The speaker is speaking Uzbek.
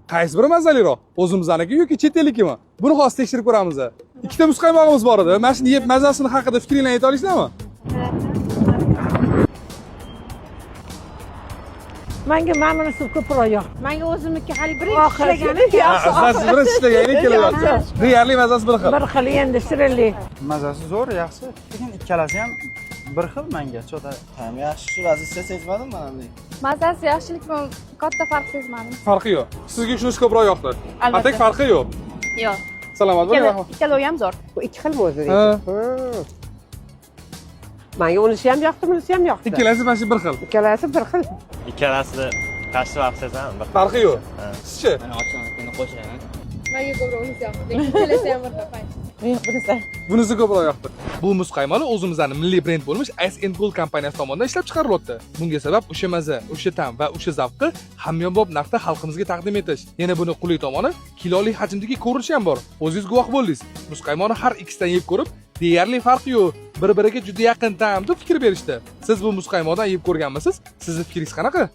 Qaysi biri mazaliroq? O'zimizdaniki yoki chet ellikimi? Buni hozir tekshirib ko'ramiz. Ikkita muzqaymog'imiz bor edi. Mana shuni yeb mazasini haqida fikringlarni ayta olasizlarmi? Mana bunisi ko'proq yoq. Menga o'zimniki hali birinchi ishlagani Asasi birinchi ishlagani kelyapti. Deyarli mazasi bir xil. Bir xil endi shirinli. Mazasi zo'r, yaxshi. Lekin ikkalasi ham bir xil menga cho'ta. Ham yaxshi shu razilcha sezmadim men bunday. mazasi yaxshilik bilan katta farq sezmadim. Farqi yo'q. Sizga shunisi ko'proq yoqdi. Albatta. Atak farqi yo'q. Yo'q. Salomat bo'ling. Ikkalovi ham zo'r. Bu ikki xil o'zi. Ha. Menga unisi ham yoqdi, bunisi ham yoqdi. Ikkalasi mana shu bir xil. Ikkalasi bir xil. Ikkalasida qaysi vaqtda bir Farqi yo'q. Sizchi? Mana ochganligini qo'shaman. Menga ko'proq unisi yoqdi. Lekin ikkalasi ham bir xil. Yo'q, bunisi. Bunisi ko'proq yoqdi. Bu muzqaymoqlar o'zimizning milliy brend bo'lmish Ice & Gold kompaniyasi tomonidan ishlab chiqarilyapti. Bunga sabab o'sha maza, o'sha ta'm va o'sha zavqni hamyonbop narxda xalqimizga taqdim etish. Yana buni qulay tomoni, kiloli hajmdagi ko'rinishi ham bor. O'zingiz guvoh bo'ldingiz. Muzqaymoqni har ikkisidan yeb ko'rib, deyarli farqi yo'q. Bir-biriga juda yaqin ta'm deb fikr berishdi. Siz bu muzqaymoqdan yeb ko'rganmisiz? Sizning fikringiz qanaqa?